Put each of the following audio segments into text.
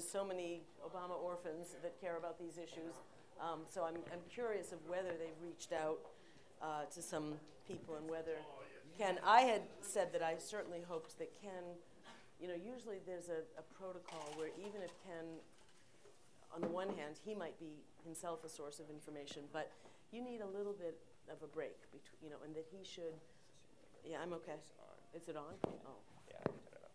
just so many Obama orphans that care about these issues. So I'm curious of whether they've reached out to some people and whether Ken, I had said that I certainly hoped that Ken, usually there's a protocol where even if Ken, on the one hand, he might be himself a source of information, but you need a little bit of a break between, and that he should, yeah, I'm okay. Is it on? Oh. Yeah, I can turn it up.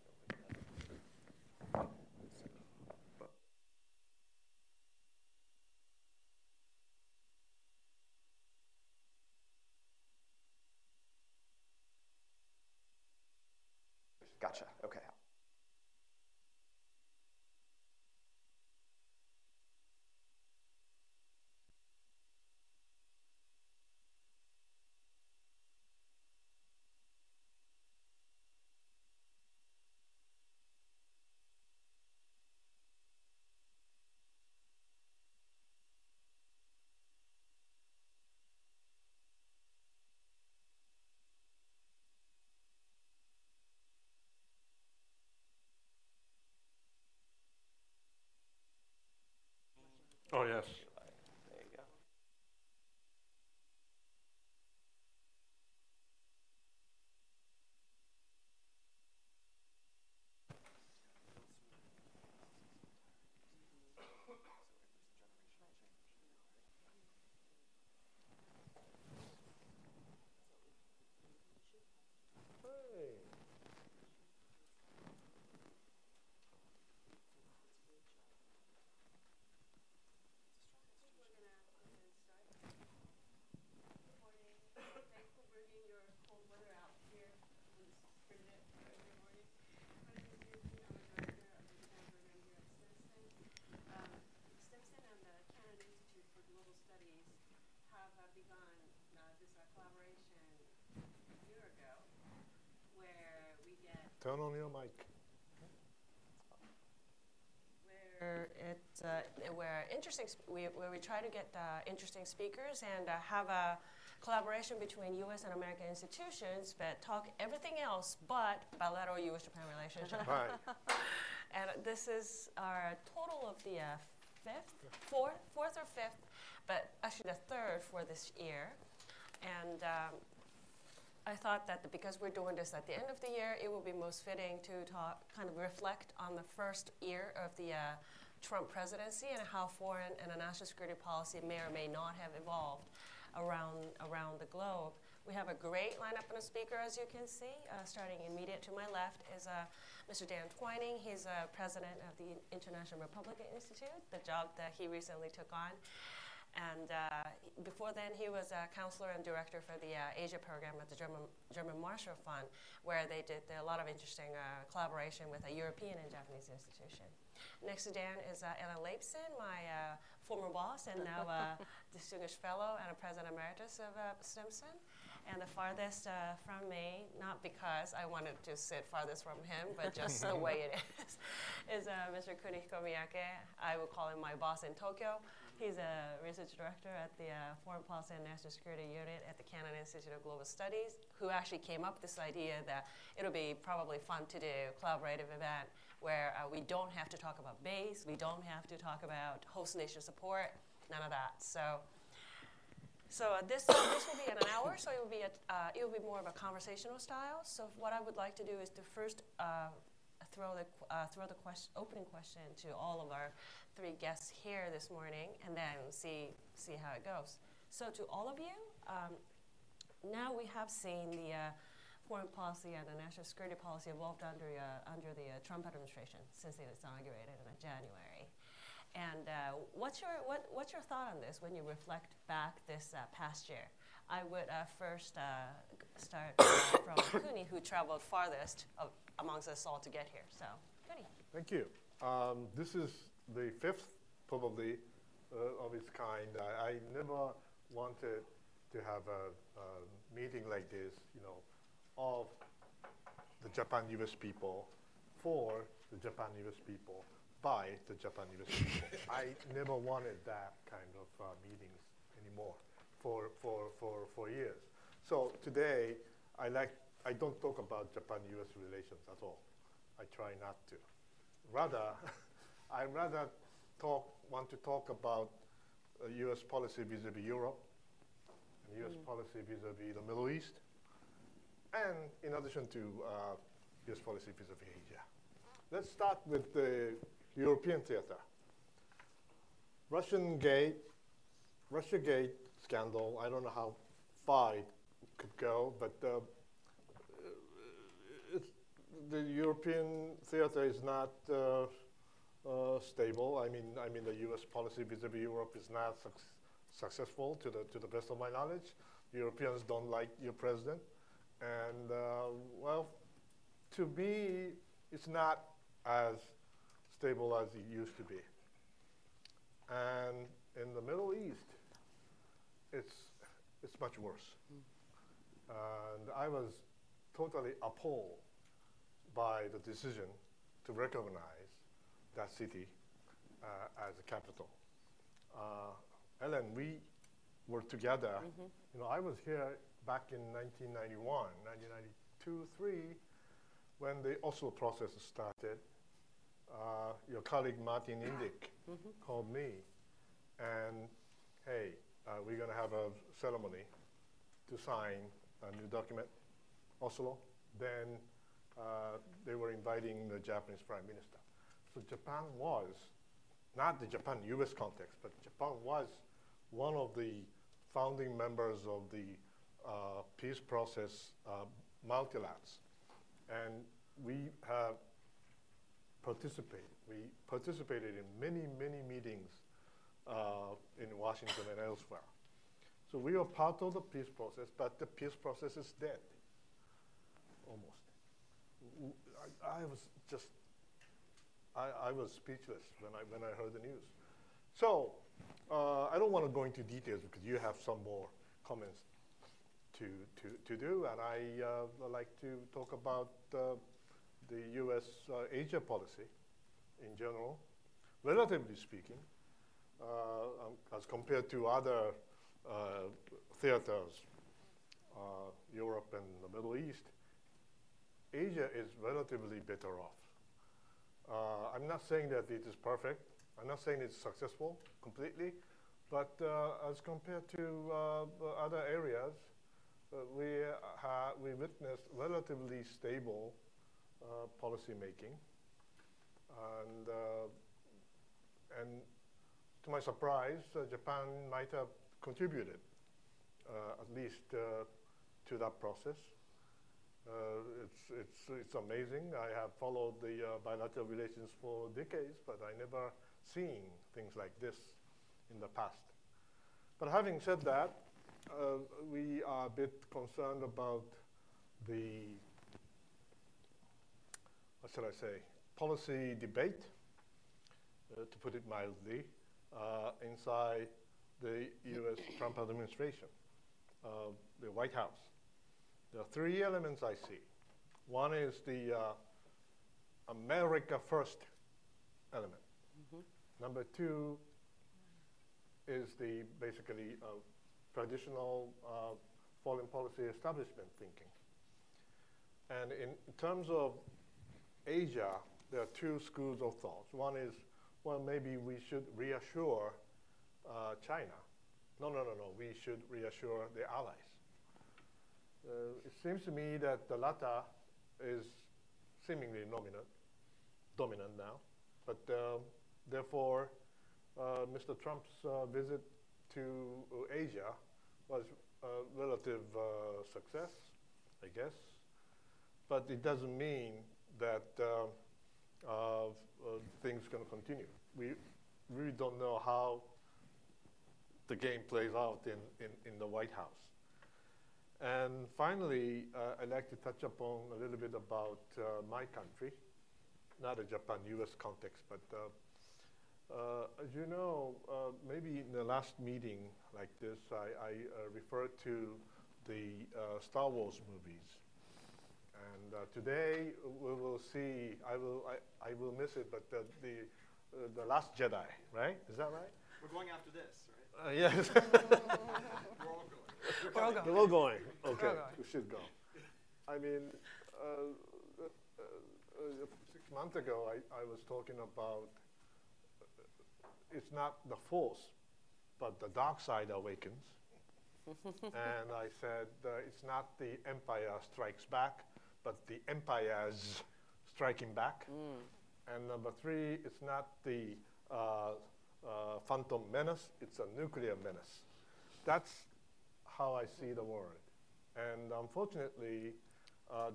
Gotcha, okay. Oh, yes. There you go. Stimson and the Canon Institute for Global Studies have begun this collaboration a year ago, where we get Turn on your mic. Where we try to get interesting speakers and have a collaboration between U.S. and American institutions that talk everything else but bilateral U.S.-Japan relationship. Right. And this is our total of the fourth or fifth, but actually the third for this year. And I thought that because we're doing this at the end of the year, it would be most fitting to kind of reflect on the first year of the Trump presidency and how foreign and national security policy may or may not have evolved around the globe. We have a great lineup of speakers, as you can see. Starting immediate to my left is Mr. Dan Twining. He's president of the International Republican Institute, the job that he recently took on. And before then, he was a counselor and director for the Asia program at the German Marshall Fund, where they did a lot of interesting collaboration with a European and Japanese institution. Next to Dan is Ellen Laipson, my former boss and now distinguished fellow and a president emeritus of Stimson. And the farthest from me, not because I wanted to sit farthest from him, but just the way it is Mr. Kuni Miyake. I would call him my boss in Tokyo. He's a research director at the Foreign Policy and National Security Unit at the Canon Institute of Global Studies, who actually came up with this idea that it'll be probably fun to do a collaborative event where we don't have to talk about base, we don't have to talk about host nation support, none of that. So this will be in an hour, so it will be more of a conversational style. So what I would like to do is to first throw the opening question to all of our three guests here this morning, and then see how it goes. So to all of you, now we have seen the foreign policy and the national security policy evolved under the Trump administration since it was inaugurated in January. And what's your thought on this when you reflect back this past year? I would first start from Kuni, who traveled farthest amongst us all to get here. So, Kuni. Thank you. This is the fifth, probably, of its kind. I never wanted to have a meeting like this, of the Japan-US people for the Japan-US people by the Japan-US people. I never wanted that kind of meetings anymore for years. So today, I don't talk about Japan-US relations at all. I try not to. Rather, I'd rather want to talk about U.S. policy vis-a-vis Europe, and U.S. policy vis-a-vis the Middle East, and in addition to U.S. policy vis-a-vis Asia. Let's start with the European theater. Russiagate scandal, I don't know how far it could go, but the European theater is not stable. I mean, the U.S. policy vis-a-vis Europe is not successful to the best of my knowledge. Europeans don't like your president, and well, to me, it's not as stable as it used to be. And in the Middle East, it's much worse. And I was totally appalled by the decision to recognize that city as a capital. Ellen, we were together. You know, I was here back in 1991, 1992, 3, when the Oslo process started. Your colleague Martin Indyk called me, and hey, we're going to have a ceremony to sign a new document, Oslo. Then they were inviting the Japanese Prime Minister. So Japan was, not the Japan-US context, but Japan was one of the founding members of the peace process multilaterals. And we have participated. We participated in many, many meetings in Washington and elsewhere. So we are part of the peace process, but the peace process is dead, almost. I was speechless when I heard the news. So I don't want to go into details because you have some more comments to do, and I would like to talk about the U.S. Asia policy in general, relatively speaking, as compared to other theaters, Europe and the Middle East. Asia is relatively better off. I'm not saying that it is perfect. I'm not saying it's successful completely, but as compared to other areas, we witnessed relatively stable policy making, and to my surprise, Japan might have contributed at least to that process. It's amazing. I have followed the bilateral relations for decades, but I never seen things like this in the past. But having said that, we are a bit concerned about the, what should I say, policy debate, to put it mildly, inside the U.S. Trump administration, the White House. There are three elements I see. One is the America First element. Number two is the basically traditional foreign policy establishment thinking. And in terms of Asia, there are two schools of thought. One is, well, maybe we should reassure China. No, we should reassure the allies. It seems to me that the latter is seemingly dominant now, but therefore, Mr. Trump's visit to Asia was a relative success, I guess, but it doesn't mean that things are going to continue. We really don't know how the game plays out in the White House. And finally, I'd like to touch upon a little bit about my country, not a Japan-US context, but as you know, maybe in the last meeting like this, I referred to the Star Wars movies. And today we will see, I will miss it, but the Last Jedi, right? Is that right? We're going after this, right? Yes. We're all going. We're all going. Okay, we should go. I mean, 6 months ago, I was talking about it's not the force, but the dark side awakens. And I said, it's not the empire strikes back, but the empires striking back. And number 3, it's not the phantom menace, it's a nuclear menace. That's how I see the world. And unfortunately,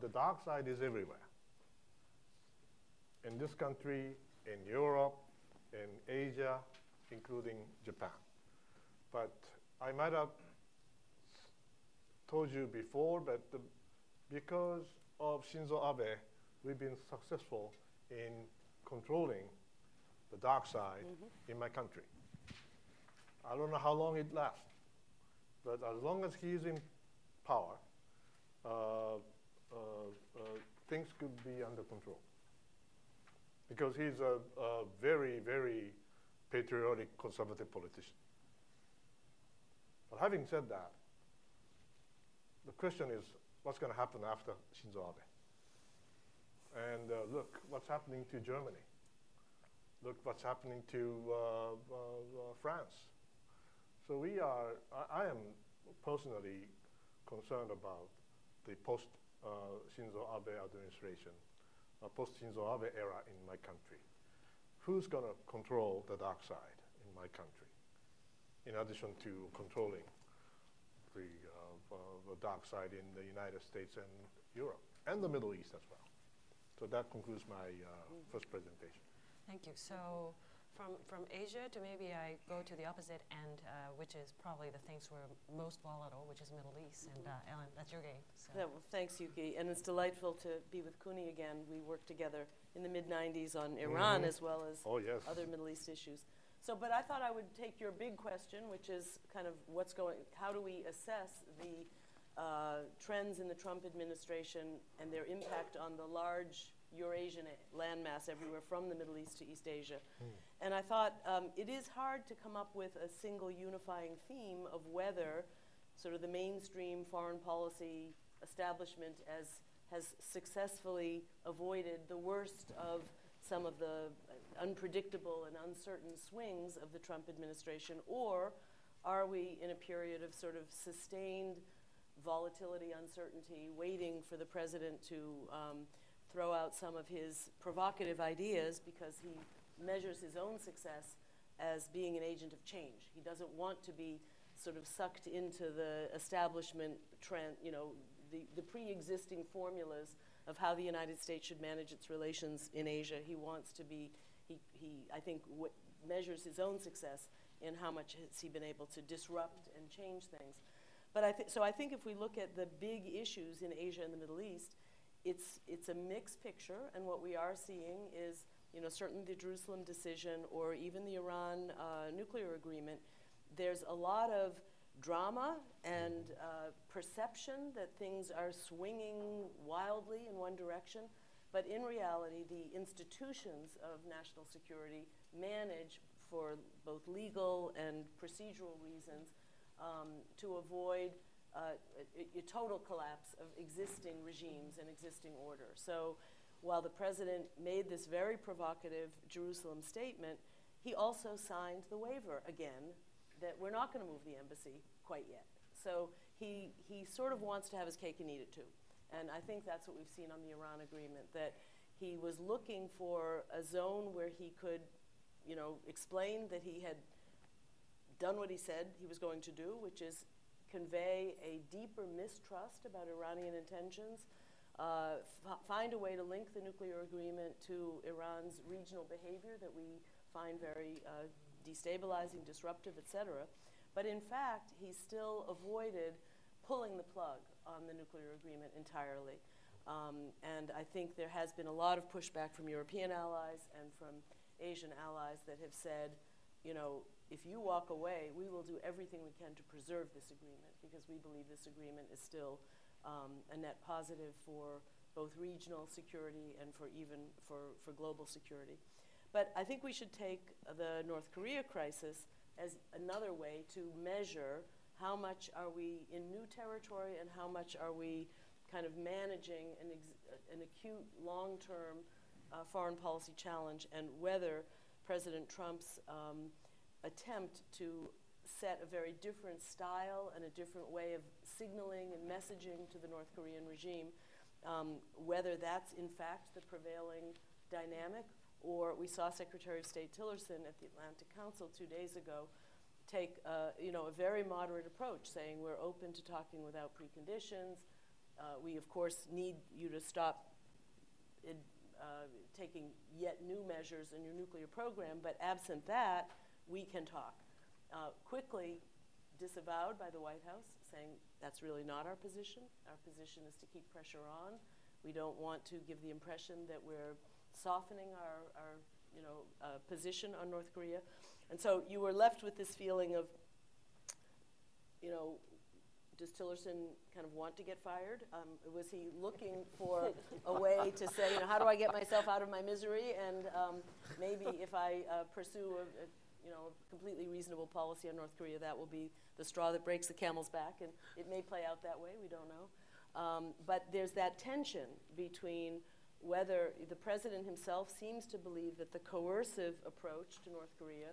the dark side is everywhere. In this country, in Europe, in Asia, including Japan. But I might have told you before, but because of Shinzo Abe, we've been successful in controlling the dark side in my country. I don't know how long it lasts, but as long as he's in power, things could be under control. Because he's a very, very patriotic conservative politician. But having said that, the question is, what's going to happen after Shinzo Abe? And look what's happening to Germany. Look what's happening to France. So I am personally concerned about the post-Shinzo Abe administration, post-Shinzo Abe era in my country. Who's going to control the dark side in my country, in addition to controlling the dark side in the United States and Europe, and the Middle East as well. So that concludes my first presentation. Thank you. So from Asia to maybe I go to the opposite end, which is probably the things were most volatile, which is Middle East. And Ellen, that's your game. So. Yeah, well, thanks, Yuki. And it's delightful to be with Kuni again. We worked together in the mid-90s on Iran as well as other Middle East issues. So, but I thought I would take your big question, which is kind of how do we assess the trends in the Trump administration and their impact on the large Eurasian landmass everywhere from the Middle East to East Asia. And I thought it is hard to come up with a single unifying theme of whether sort of the mainstream foreign policy establishment has successfully avoided the worst of some of the unpredictable and uncertain swings of the Trump administration, or are we in a period of sort of sustained volatility, uncertainty, waiting for the president to throw out some of his provocative ideas because he measures his own success as being an agent of change. He doesn't want to be sort of sucked into the establishment trend, the pre-existing formulas of how the United States should manage its relations in Asia. He wants to be, I think, measures his own success in how much has he been able to disrupt and change things. But I think if we look at the big issues in Asia and the Middle East, it's a mixed picture, and what we are seeing is, certainly the Jerusalem decision or even the Iran nuclear agreement. There's a lot of drama and perception that things are swinging wildly in one direction, but in reality, the institutions of national security manage, for both legal and procedural reasons, to avoid a total collapse of existing regimes and existing order. So while the president made this very provocative Jerusalem statement, he also signed the waiver again that we're not going to move the embassy quite yet. So he sort of wants to have his cake and eat it too. And I think that's what we've seen on the Iran agreement, that he was looking for a zone where he could, explain that he had done what he said he was going to do, which is convey a deeper mistrust about Iranian intentions, find a way to link the nuclear agreement to Iran's regional behavior that we find very destabilizing, disruptive, etc. But in fact, he still avoided pulling the plug on the nuclear agreement entirely. And I think there has been a lot of pushback from European allies and from Asian allies that have said, if you walk away, we will do everything we can to preserve this agreement, because we believe this agreement is still a net positive for both regional security and for global security. But I think we should take the North Korea crisis as another way to measure how much are we in new territory and how much are we kind of managing an acute long-term foreign policy challenge, and whether President Trump's attempt to set a very different style and a different way of signaling and messaging to the North Korean regime, whether that's in fact the prevailing dynamic, or we saw Secretary of State Tillerson at the Atlantic Council 2 days ago take a very moderate approach, saying we're open to talking without preconditions. We, of course, need you to stop taking yet new measures in your nuclear program, but absent that, we can talk. Quickly disavowed by the White House, saying that's really not our position. Our position is to keep pressure on. We don't want to give the impression that we're softening our position on North Korea. And so you were left with this feeling of, does Tillerson kind of want to get fired? Was he looking for a way to say, how do I get myself out of my misery? And maybe if I pursue a completely reasonable policy on North Korea, that will be the straw that breaks the camel's back. And it may play out that way. We don't know. But there's that tension between whether the president himself seems to believe that the coercive approach to North Korea,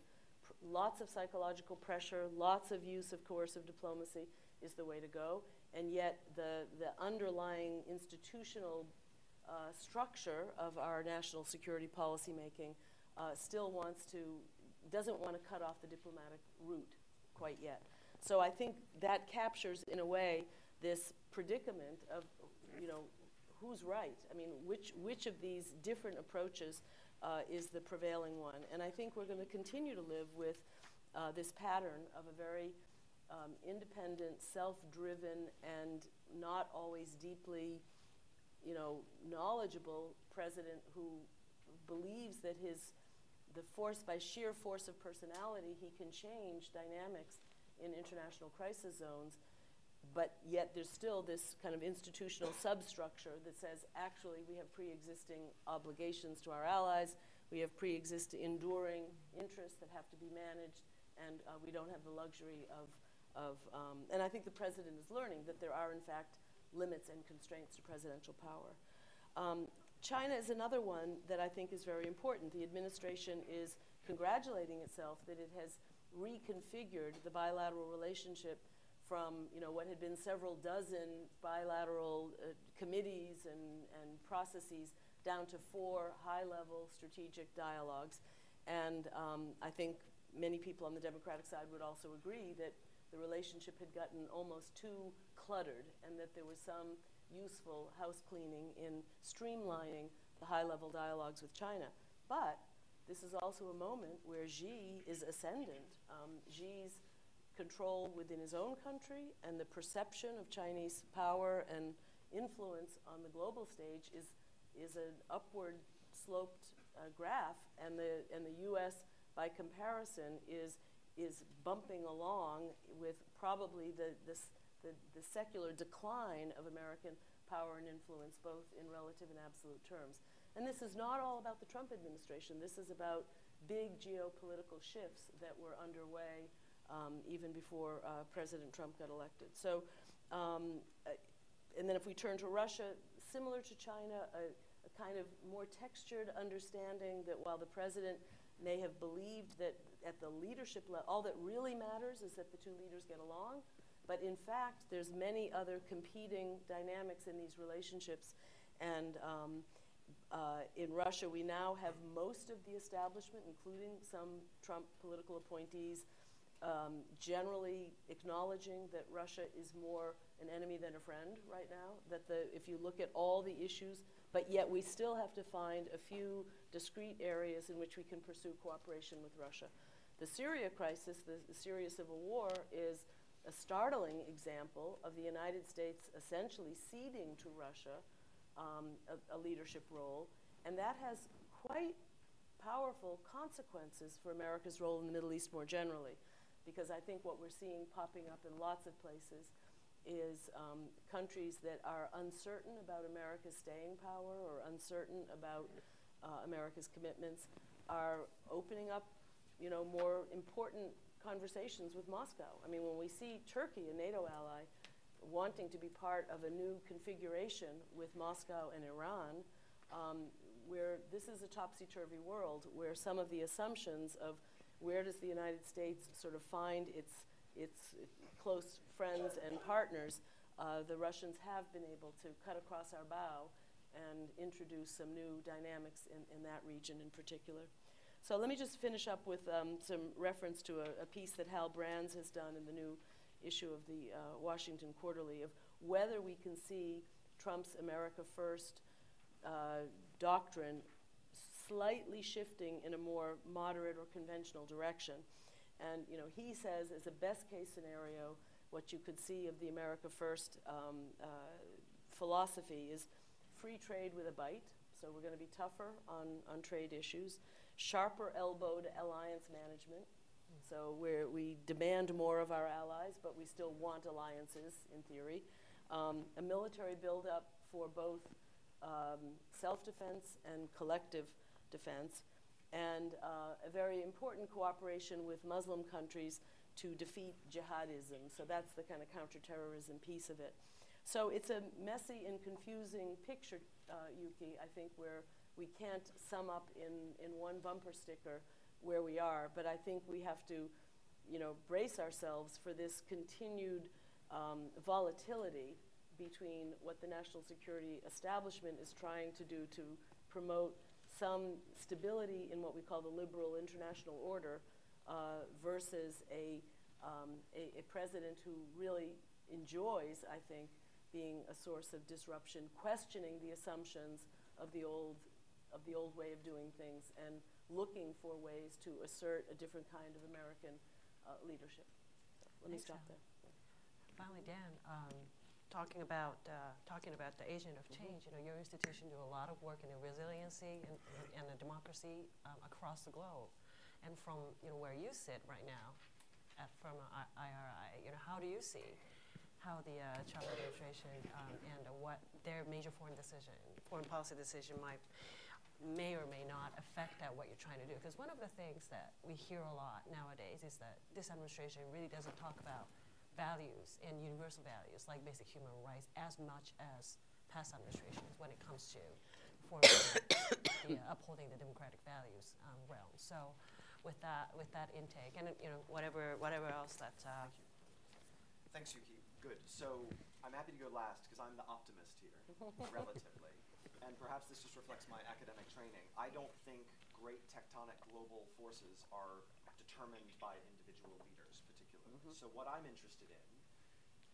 lots of psychological pressure, lots of use of coercive diplomacy, is the way to go, and yet the underlying institutional structure of our national security policy making still doesn't want to cut off the diplomatic route quite yet. So I think that captures, in a way, this predicament of, who's right? I mean, which of these different approaches is the prevailing one? And I think we're going to continue to live with this pattern of a very independent, self-driven, and not always deeply, knowledgeable president who believes that by sheer force of personality, he can change dynamics in international crisis zones. But yet there's still this kind of institutional substructure that says, actually, we have pre-existing obligations to our allies, we have pre-existing enduring interests that have to be managed, and we don't have the luxury and I think the president is learning that there are, in fact, limits and constraints to presidential power. China is another one that I think is very important. The administration is congratulating itself that it has reconfigured the bilateral relationship from what had been several dozen bilateral committees and processes down to 4 high-level strategic dialogues. And I think many people on the Democratic side would also agree that the relationship had gotten almost too cluttered and that there was some useful house cleaning in streamlining the high-level dialogues with China. But this is also a moment where Xi is ascendant. Xi's control within his own country and the perception of Chinese power and influence on the global stage is an upward sloped graph, and the U.S. by comparison is bumping along with probably the secular decline of American power and influence, both in relative and absolute terms. And this is not all about the Trump administration. This is about big geopolitical shifts that were underway even before President Trump got elected. So, and then if we turn to Russia, similar to China, a kind of more textured understanding that while the president may have believed that at the leadership level, all that really matters is that the two leaders get along, but in fact, there's many other competing dynamics in these relationships. And in Russia, we now have most of the establishment, including some Trump political appointees, generally acknowledging that Russia is more an enemy than a friend right now, that if you look at all the issues, but yet we still have to find a few discrete areas in which we can pursue cooperation with Russia. The Syria crisis, the Syria civil war, is a startling example of the United States essentially ceding to Russia a leadership role, and that has quite powerful consequences for America's role in the Middle East more generally, because I think what we're seeing popping up in lots of places is countries that are uncertain about America's staying power or uncertain about America's commitments are opening up, more important conversations with Moscow. I mean, when we see Turkey, a NATO ally, wanting to be part of a new configuration with Moscow and Iran, where this is a topsy-turvy world, where some of the assumptions of where does the United States sort of find its close friends and partners, the Russians have been able to cut across our bow and introduce some new dynamics in that region in particular. So let me just finish up with some reference to a piece that Hal Brands has done in the new issue of the Washington Quarterly of whether we can see Trump's America First doctrine slightly shifting in a more moderate or conventional direction. And he says, as a best case scenario, what you could see of the America First philosophy is free trade with a bite. So we're going to be tougher on trade issues, sharper elbowed alliance management. So we demand more of our allies, but we still want alliances in theory. A military buildup for both self-defense and collective defense, and a very important cooperation with Muslim countries to defeat jihadism. So that's the kind of counterterrorism piece of it. So it's a messy and confusing picture, Yuki, I think, where we can't sum up in one bumper sticker where we are, but I think we have to, brace ourselves for this continued volatility between what the national security establishment is trying to do to promote some stability in what we call the liberal international order versus a president who really enjoys, I think, being a source of disruption, questioning the assumptions of the old way of doing things, and looking for ways to assert a different kind of American leadership. Let me stop there. Finally, Dan, talking about the agent of change. Your institution do a lot of work in the resiliency and the democracy across the globe, and from where you sit right now, from IRI, how do you see how the Trump administration and what their major foreign policy decision may or may not affect what you're trying to do? Because one of the things that we hear a lot nowadays is that this administration really doesn't talk about values and universal values like basic human rights as much as past administrations when it comes to upholding the democratic values realm. So with that intake and whatever else that. Thanks, Yuki. Good. So I'm happy to go last because I'm the optimist here, relatively. And perhaps this just reflects my academic training. I don't think great tectonic global forces are determined by individual leaders, particularly. So what I'm interested in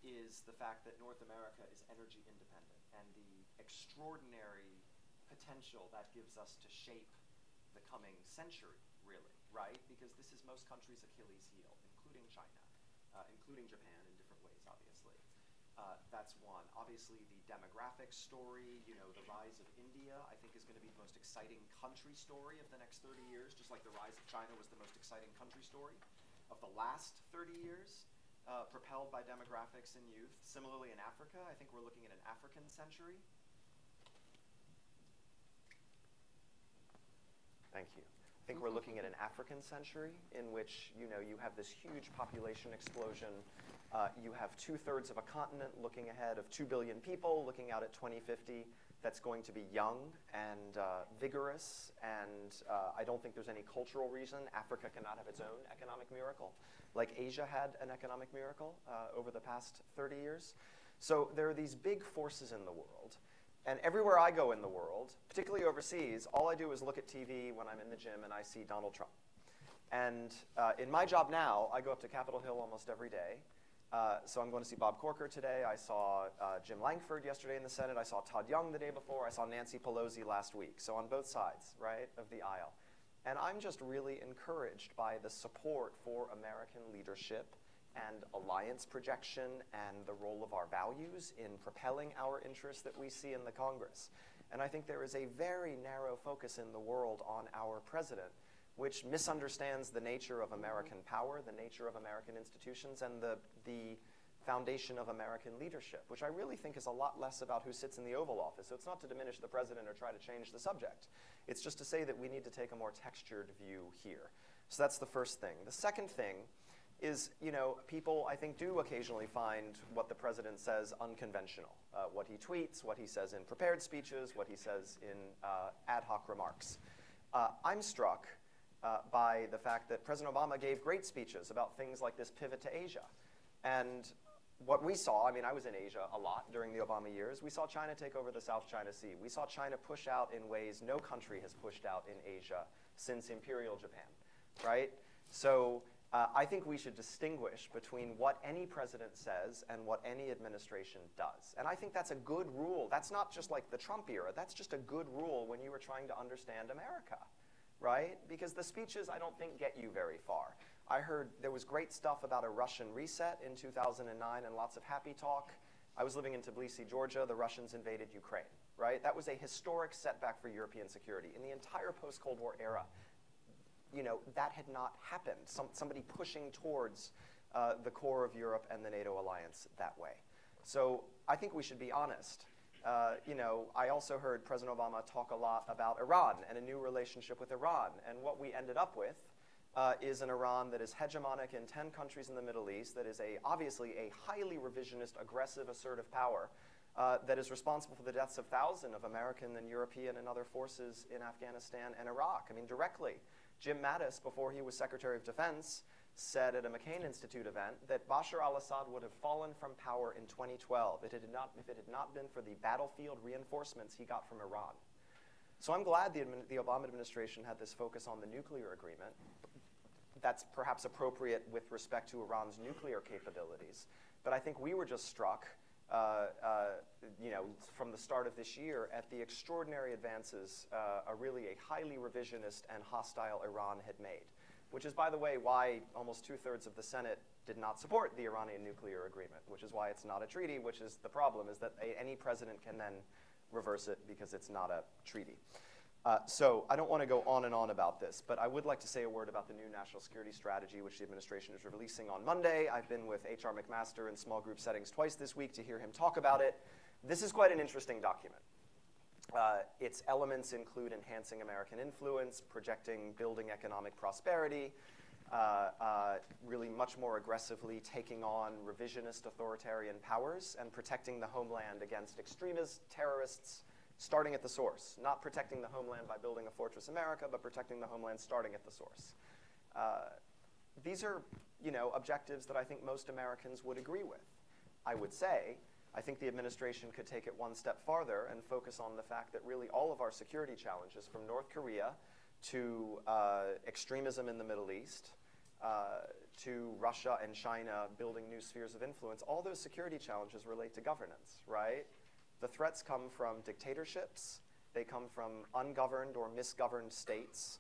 is the fact that North America is energy independent and the extraordinary potential that gives us to shape the coming century, really, right? Because this is most countries' Achilles heel, including China, including Japan in different ways, obviously. That's one. Obviously, the demographic story, the rise of India, I think is going to be the most exciting country story of the next 30 years, just like the rise of China was the most exciting country story of the last 30 years, propelled by demographics and youth. Similarly, in Africa, I think we're looking at an African century. Thank you. I think we're looking at an African century in which, you have this huge population explosion. You have 2/3 of a continent looking ahead of 2 billion people, looking out at 2050. That's going to be young and vigorous, and I don't think there's any cultural reason Africa cannot have its own economic miracle, like Asia had an economic miracle over the past 30 years. So there are these big forces in the world. And everywhere I go in the world, particularly overseas, all I do is look at TV when I'm in the gym and I see Donald Trump. And in my job now, I go up to Capitol Hill almost every day. So I'm going to see Bob Corker today. I saw Jim Lankford yesterday in the Senate. I saw Todd Young the day before. I saw Nancy Pelosi last week. So on both sides, right, of the aisle. And I'm just really encouraged by the support for American leadership and alliance projection and the role of our values in propelling our interests that we see in the Congress. And I think there is a very narrow focus in the world on our president, which misunderstands the nature of American power, the nature of American institutions, and the foundation of American leadership, which I really think is a lot less about who sits in the Oval Office. So it's not to diminish the president or try to change the subject. It's just to say that we need to take a more textured view here. So that's the first thing. The second thing is, people, I think, do occasionally find what the president says unconventional. What he tweets, what he says in prepared speeches, what he says in ad hoc remarks. I'm struck by the fact that President Obama gave great speeches about things like this pivot to Asia. And what we saw, I mean, I was in Asia a lot during the Obama years. We saw China take over the South China Sea. We saw China push out in ways no country has pushed out in Asia since Imperial Japan, right? So I think we should distinguish between what any president says and what any administration does. And I think that's a good rule. That's not just like the Trump era. That's just a good rule when you were trying to understand America, right? Because the speeches, I don't think, get you very far. I heard there was great stuff about a Russian reset in 2009 and lots of happy talk. I was living in Tbilisi, Georgia. The Russians invaded Ukraine, right? That was a historic setback for European security. In the entire post-Cold War era, you know, that had not happened. Somebody pushing towards the core of Europe and the NATO alliance that way. So I think we should be honest. You know, I also heard President Obama talk a lot about Iran and a new relationship with Iran. And what we ended up with is an Iran that is hegemonic in 10 countries in the Middle East, that is obviously a highly revisionist, aggressive, assertive power that is responsible for the deaths of thousands of American and European and other forces in Afghanistan and Iraq. I mean, directly. Jim Mattis, before he was Secretary of Defense, said at a Canon Institute event that Bashar al-Assad would have fallen from power in 2012 if it had not been for the battlefield reinforcements he got from Iran. So I'm glad the Obama administration had this focus on the nuclear agreement. That's perhaps appropriate with respect to Iran's nuclear capabilities. But I think we were just struck you know, from the start of this year at the extraordinary advances a highly revisionist and hostile Iran had made, which is, by the way, why almost 2/3 of the Senate did not support the Iranian nuclear agreement, which is why it's not a treaty, which is the problem, is that any president can then reverse it because it's not a treaty. So I don't want to go on and on about this, but I would like to say a word about the new national security strategy, which the administration is releasing on Monday. I've been with H.R. McMaster in small group settings twice this week to hear him talk about it. This is quite an interesting document. Its elements include enhancing American influence, projecting building economic prosperity, really much more aggressively taking on revisionist authoritarian powers and protecting the homeland against extremists, terrorists, starting at the source, not protecting the homeland by building a fortress America, but protecting the homeland starting at the source. These are, you know, objectives that I think most Americans would agree with. I would say, I think the administration could take it one step farther and focus on the fact that really all of our security challenges, from North Korea to extremism in the Middle East, to Russia and China building new spheres of influence, all those security challenges relate to governance, right? The threats come from dictatorships. They come from ungoverned or misgoverned states.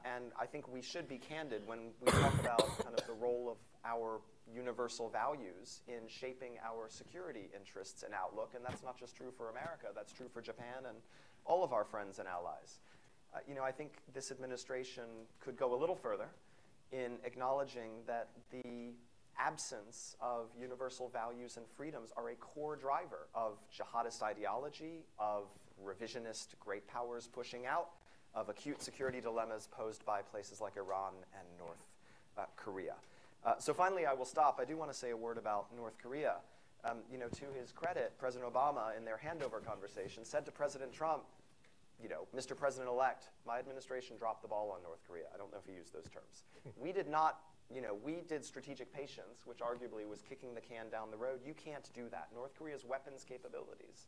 And I think we should be candid when we talk about kind of the role of our universal values in shaping our security interests and outlook. And that's not just true for America. That's true for Japan and all of our friends and allies. You know, I think this administration could go a little further in acknowledging that the absence of universal values and freedoms are a core driver of jihadist ideology, of revisionist great powers pushing out, of acute security dilemmas posed by places like Iran and North Korea. So finally, I will stop. I do want to say a word about North Korea. You know, to his credit, President Obama, in their handover conversation, said to President Trump, you know, Mr. President-elect, my administration dropped the ball on North Korea. I don't know if he used those terms. We did not. You know, we did strategic patience, which arguably was kicking the can down the road. You can't do that. North Korea's weapons capabilities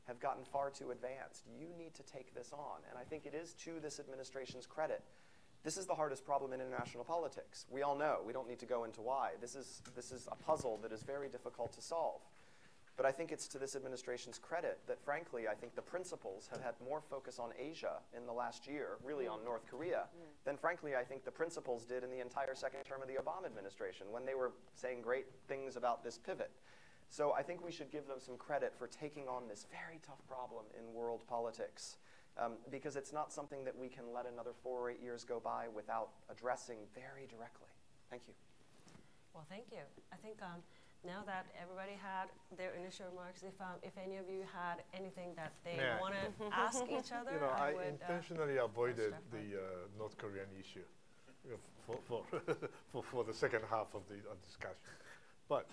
have gotten far too advanced. You need to take this on. And I think it is to this administration's credit. This is the hardest problem in international politics. We all know. We don't need to go into why. This is a puzzle that is very difficult to solve. But I think it's to this administration's credit that, frankly, I think the principals have had more focus on Asia in the last year, really on North Korea, than, frankly, I think the principals did in the entire second term of the Obama administration when they were saying great things about this pivot. So I think we should give them some credit for taking on this very tough problem in world politics, because it's not something that we can let another 4 or 8 years go by without addressing very directly. Thank you. Well, thank you. I think now that everybody had their initial remarks, if any of you had anything that they want to ask each other, you know, I would intentionally avoided the North Korean issue for the second half of the discussion. But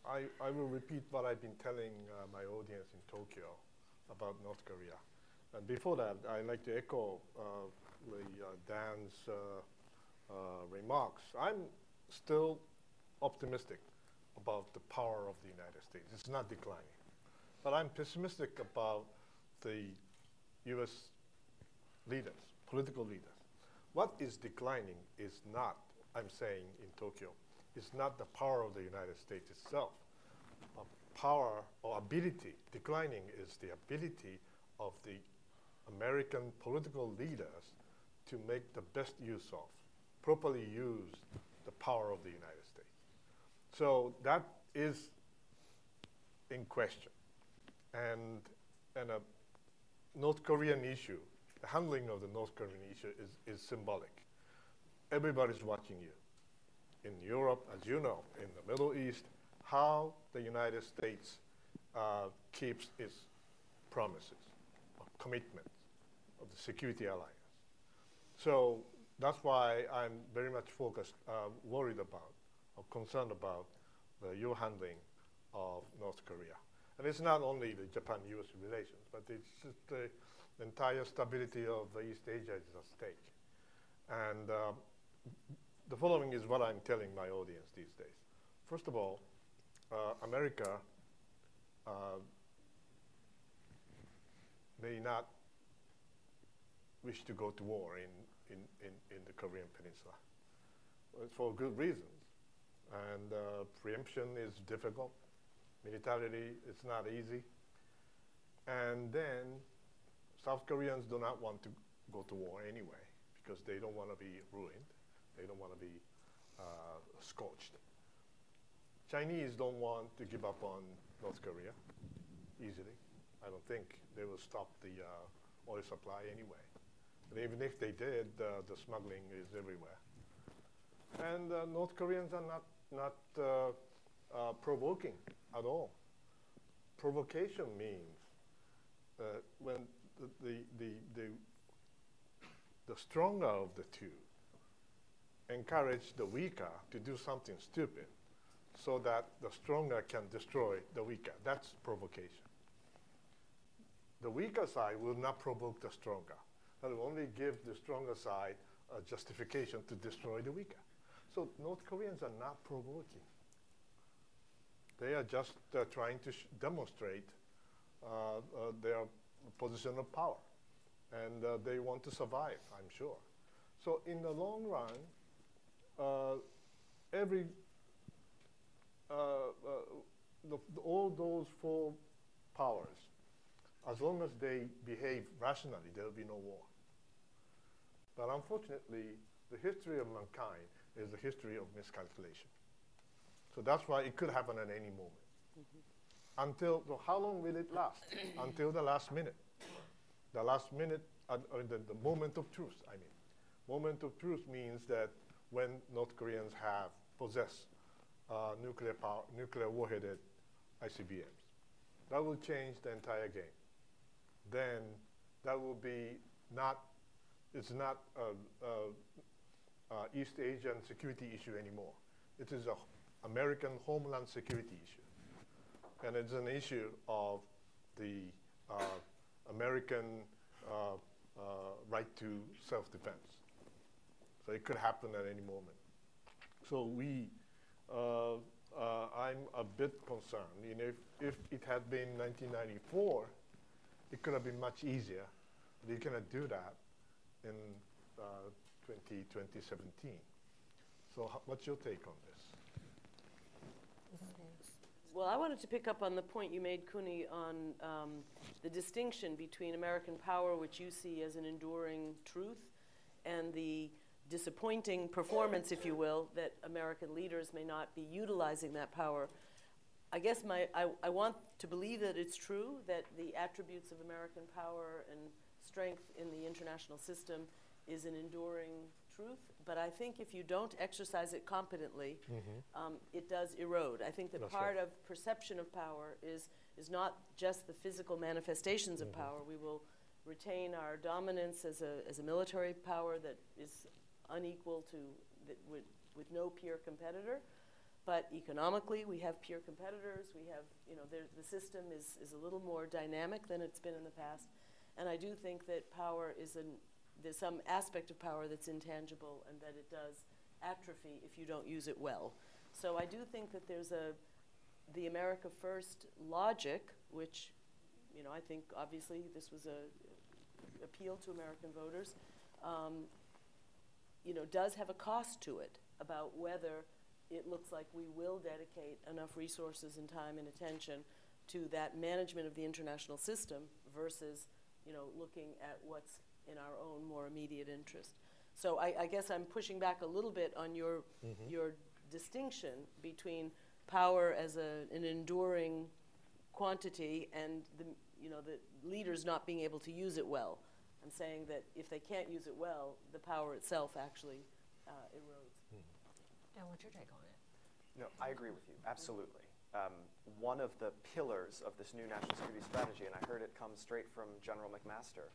I will repeat what I've been telling my audience in Tokyo about North Korea. And before that, I'd like to echo Dan's remarks. I'm still optimistic about the power of the United States. It's not declining. But I'm pessimistic about the US leaders, political leaders. What is declining is not, I'm saying in Tokyo, is not the power of the United States itself. Power or ability, declining is the ability of the American political leaders to make the best use of, properly use the power of the United States. So that is in question. And a North Korean issue, the handling of the North Korean issue is symbolic. Everybody's watching you. In Europe, as you know, in the Middle East, how the United States keeps its promises, commitments of the security alliance. So that's why I'm very much focused, worried about, or concerned about your handling of North Korea. And it's not only the Japan-US relations, but it's just the entire stability of East Asia is at stake. And the following is what I'm telling my audience these days. First of all, America may not wish to go to war in the Korean Peninsula for good reasons. And preemption is difficult. Militarily, it's not easy. And then South Koreans do not want to go to war anyway because they don't want to be ruined. They don't want to be scorched. Chinese don't want to give up on North Korea easily. I don't think they will stop the oil supply anyway. But even if they did, the smuggling is everywhere. And North Koreans are not provoking at all. Provocation means when the stronger of the two encourage the weaker to do something stupid so that the stronger can destroy the weaker. That's provocation. The weaker side will not provoke the stronger. That will only give the stronger side a justification to destroy the weaker. So North Koreans are not provoking. They are just trying to demonstrate their position of power. And they want to survive, I'm sure. So in the long run, all those four powers, as long as they behave rationally, there will be no war. But unfortunately, the history of mankind is the history of miscalculation. So that's why it could happen at any moment. Until, so how long will it last? Until the last minute. The last minute, the moment of truth, I mean. Moment of truth means that when North Koreans have possessed nuclear warheaded ICBMs. That will change the entire game. Then that will be not, it's not East Asian security issue anymore. It is an American homeland security issue. And it's an issue of the American right to self-defense. So it could happen at any moment. So I'm a bit concerned. You know, if it had been 1994, it could have been much easier. But you cannot do that in 2017. So what's your take on this? Well, I wanted to pick up on the point you made, Kuni, on the distinction between American power, which you see as an enduring truth, and the disappointing performance, if you will, that American leaders may not be utilizing that power. I guess I want to believe that it's true, that the attributes of American power and strength in the international system is an enduring truth. But I think if you don't exercise it competently, it does erode. I think that That's part right. of perception of power is not just the physical manifestations of power. We will retain our dominance as a military power that is unequal to, with no peer competitor. But economically, we have peer competitors. We have, the system is a little more dynamic than it's been in the past. And I do think that power there's some aspect of power that's intangible and that it does atrophy if you don't use it well. So I do think that there's the America First logic, which, I think obviously this was a appeal to American voters, does have a cost to it about whether it looks like we will dedicate enough resources and time and attention to that management of the international system versus, looking at what's in our own more immediate interest. So I guess I'm pushing back a little bit on your distinction between power as an enduring quantity and the leaders not being able to use it well. I'm saying that if they can't use it well, the power itself actually erodes. Dan, what's your take on it? No, I agree with you, absolutely. One of the pillars of this new national security strategy, and I heard it come straight from General McMaster,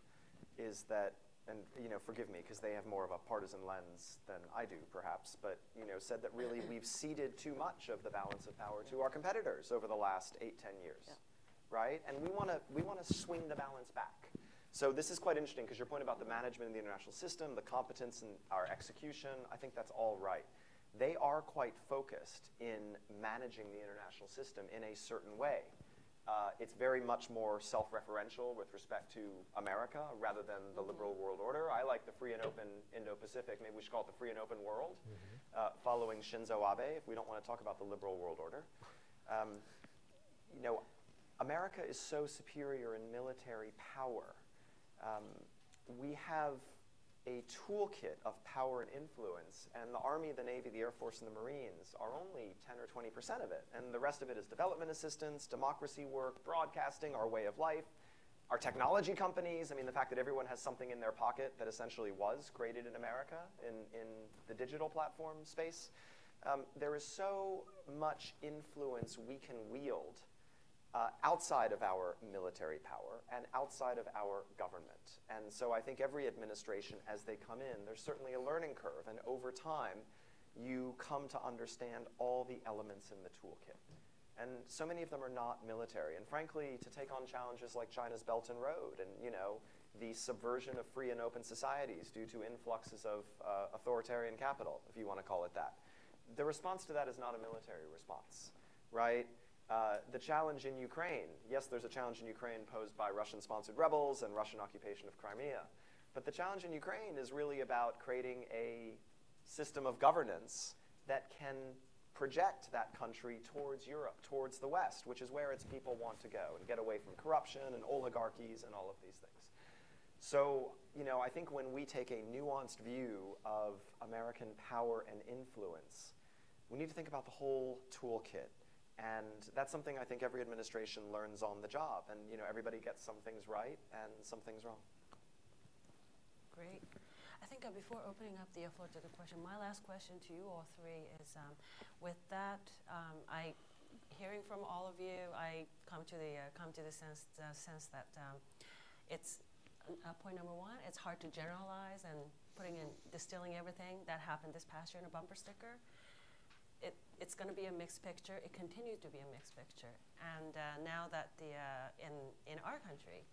is that, and forgive me, because they have more of a partisan lens than I do, perhaps, but said that really we've ceded too much of the balance of power to our competitors over the last 8-10 years, right? And we want to swing the balance back. So this is quite interesting, because your point about the management of the international system, the competence in our execution, I think that's all right. They are quite focused in managing the international system in a certain way. It's very much more self-referential with respect to America rather than the liberal world order. I like the free and open Indo-Pacific. Maybe we should call it the free and open world, following Shinzo Abe, if we don't want to talk about the liberal world order. America is so superior in military power. We have a toolkit of power and influence, and the Army, the Navy, the Air Force, and the Marines are only 10 or 20% of it. And the rest of it is development assistance, democracy work, broadcasting, our way of life, our technology companies. I mean, the fact that everyone has something in their pocket that essentially was created in America in the digital platform space. There is so much influence we can wield outside of our military power and outside of our government. And so I think every administration, as they come in, there's certainly a learning curve. And over time, you come to understand all the elements in the toolkit. And so many of them are not military. And frankly, to take on challenges like China's Belt and Road and, the subversion of free and open societies due to influxes of authoritarian capital, if you want to call it that. The response to that is not a military response, right? The challenge in Ukraine, yes, there's a challenge in Ukraine posed by Russian-sponsored rebels and Russian occupation of Crimea. But the challenge in Ukraine is really about creating a system of governance that can project that country towards Europe, towards the West, which is where its people want to go and get away from corruption and oligarchies and all of these things. So, I think when we take a nuanced view of American power and influence, we need to think about the whole toolkit. And that's something I think every administration learns on the job. And everybody gets some things right and some things wrong. Great. I think before opening up the floor to the question, my last question to you all three is, with that, hearing from all of you, I come to the sense that it's point number one. It's hard to generalize and distilling everything that happened this past year in a bumper sticker. It's going to be a mixed picture. It continues to be a mixed picture. And now that in our country,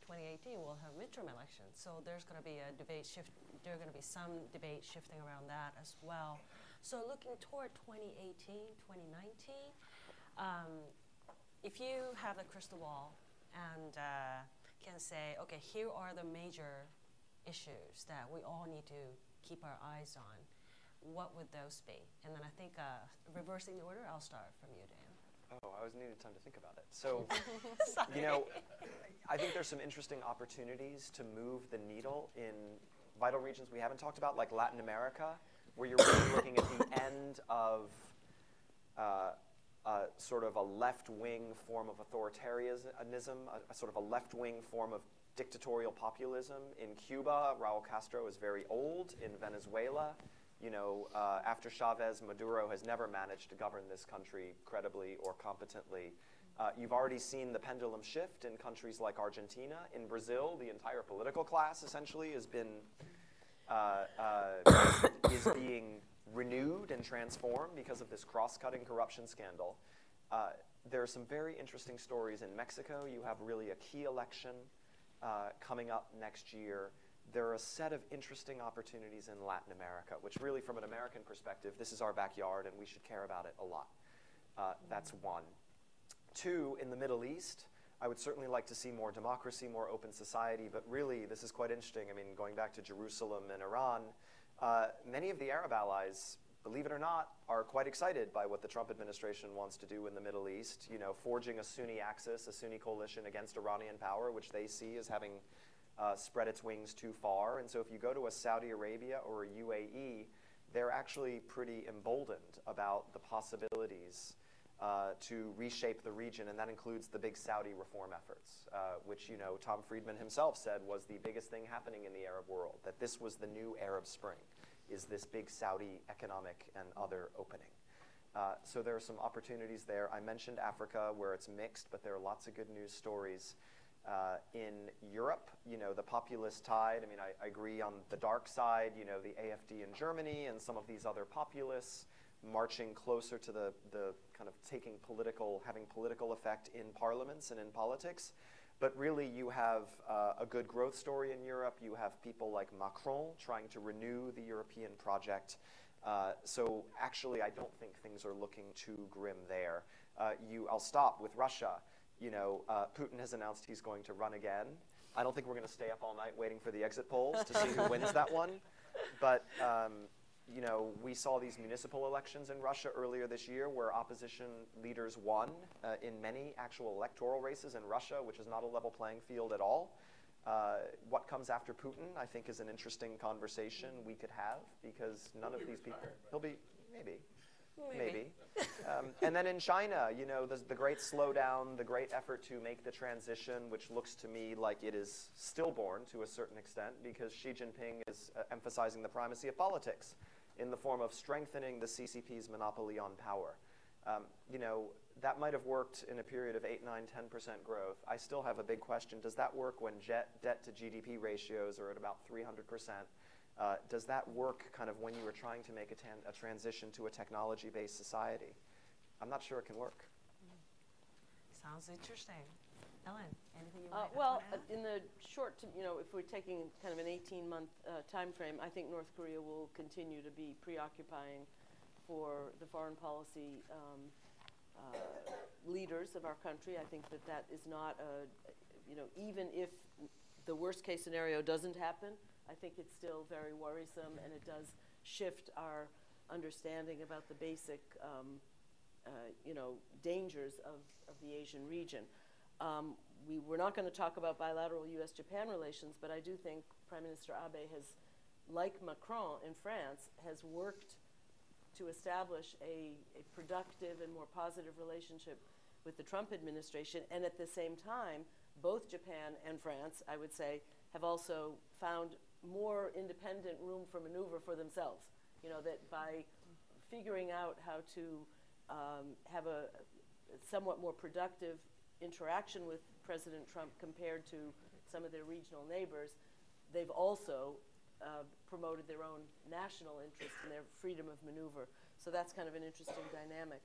2018, we'll have midterm elections. So there's going to be a debate shift. There are going to be some debate shifting around that as well. So looking toward 2018, 2019, if you have a crystal ball and can say, okay, here are the major issues that we all need to keep our eyes on, what would those be? And then I think reversing the order, I'll start from you, Dan. Oh, I was needed time to think about it. So, I think there's some interesting opportunities to move the needle in vital regions we haven't talked about, like Latin America, where you're really looking at the end of sort of a left-wing form of authoritarianism, a sort of a left-wing form of dictatorial populism. In Cuba, Raul Castro is very old. In Venezuela, after Chavez, Maduro has never managed to govern this country credibly or competently. You've already seen the pendulum shift in countries like Argentina. In Brazil, the entire political class essentially is being renewed and transformed because of this cross-cutting corruption scandal. There are some very interesting stories in Mexico. You have really a key election. coming up next year, there are a set of interesting opportunities in Latin America, which really, from an American perspective, this is our backyard and we should care about it a lot. That's one. Two, in the Middle East, I would certainly like to see more democracy, more open society, but really, this is quite interesting. I mean, going back to Jerusalem and Iran, many of the Arab allies, believe it or not, are quite excited by what the Trump administration wants to do in the Middle East, you know, forging a Sunni axis, a Sunni coalition against Iranian power, which they see as having spread its wings too far. And so if you go to a Saudi Arabia or a UAE, they're actually pretty emboldened about the possibilities to reshape the region, and that includes the big Saudi reform efforts, which, you know, Tom Friedman himself said was the biggest thing happening in the Arab world, that this was the new Arab Spring, is this big Saudi economic and other opening. So there are some opportunities there. I mentioned Africa, where it's mixed, but there are lots of good news stories. In Europe, you know, the populist tide, I mean, I agree on the dark side, you know, the AfD in Germany and some of these other populists marching closer to the kind of having political effect in parliaments and in politics. But really, you have a good growth story in Europe. You have people like Macron trying to renew the European project. So actually, I don't think things are looking too grim there. I'll stop with Russia. You know, Putin has announced he's going to run again. I don't think we're going to stay up all night waiting for the exit polls to see who wins that one. But, you know, we saw these municipal elections in Russia earlier this year where opposition leaders won in many actual electoral races in Russia, which is not a level playing field at all. What comes after Putin, I think, is an interesting conversation we could have, because none of these people, he'll be, maybe. And then in China, you know, the great slowdown, the great effort to make the transition, which looks to me like it is stillborn to a certain extent, because Xi Jinping is emphasizing the primacy of politics in the form of strengthening the CCP's monopoly on power. You know, that might have worked in a period of 8, 9, 10% growth. I still have a big question. Does that work when debt to GDP ratios are at about 300%? Does that work kind of when you were trying to make a transition to a technology-based society? I'm not sure it can work. Sounds interesting. Ellen, anything you might well, add? in the short, you know, if we're taking kind of an 18-month time frame, I think North Korea will continue to be preoccupying for the foreign policy leaders of our country. I think that is not you know, even if the worst case scenario doesn't happen, I think it's still very worrisome, and it does shift our understanding about the basic, you know, dangers of the Asian region. We're not going to talk about bilateral U.S.-Japan relations, but I do think Prime Minister Abe has, like Macron in France, has worked to establish a productive and more positive relationship with the Trump administration, and at the same time, both Japan and France, I would say, have also found more independent room for maneuver for themselves. You know, that by figuring out how to have a somewhat more productive interaction with President Trump compared to some of their regional neighbors, they've also promoted their own national interests and their freedom of maneuver. So that's kind of an interesting dynamic.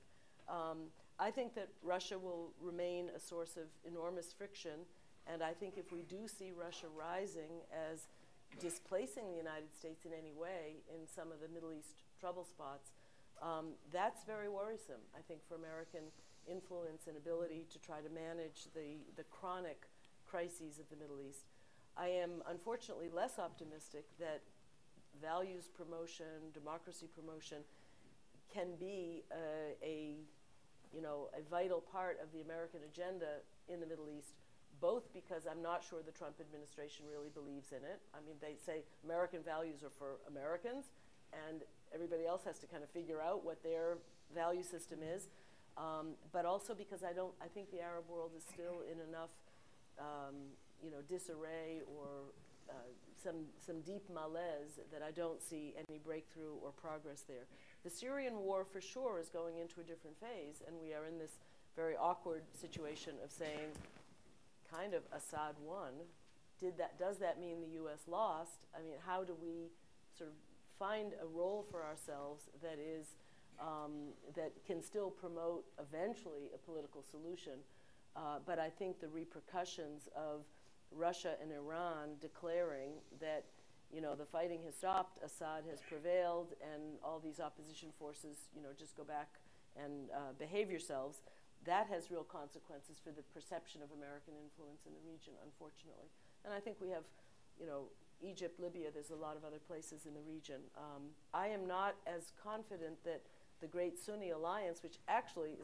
I think that Russia will remain a source of enormous friction, and I think if we do see Russia rising as displacing the United States in any way in some of the Middle East trouble spots, that's very worrisome, I think, for American influence and ability to try to manage the chronic crises of the Middle East. I am unfortunately less optimistic that values promotion, democracy promotion can be a vital part of the American agenda in the Middle East, both because I'm not sure the Trump administration really believes in it. I mean, they say American values are for Americans, and everybody else has to kind of figure out what their value system is. But also because I think the Arab world is still in enough, disarray or some deep malaise that I don't see any breakthrough or progress there. The Syrian war, for sure, is going into a different phase, and we are in this very awkward situation of saying, kind of, Assad won. Does that mean the U.S. lost? I mean, how do we sort of find a role for ourselves that is that can still promote eventually a political solution? But I think the repercussions of Russia and Iran declaring that, the fighting has stopped, Assad has prevailed, and all these opposition forces, just go back and behave yourselves, that has real consequences for the perception of American influence in the region, unfortunately. And I think we have, Egypt, Libya, there's a lot of other places in the region. I am not as confident that the Great Sunni Alliance, which actually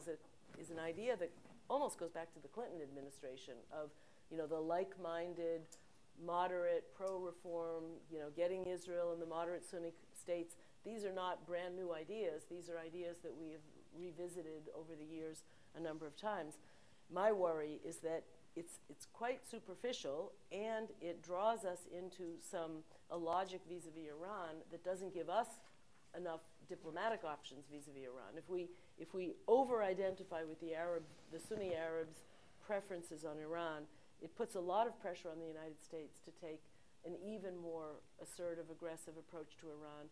is an idea that almost goes back to the Clinton administration of, the like-minded, moderate, pro-reform, getting Israel and the moderate Sunni states. These are not brand new ideas. These are ideas that we have revisited over the years a number of times. My worry is that it's quite superficial, and it draws us into a logic vis-a-vis Iran that doesn't give us enough diplomatic options vis-a-vis Iran. If we over-identify with the Sunni Arabs' preferences on Iran, it puts a lot of pressure on the United States to take an even more assertive, aggressive approach to Iran,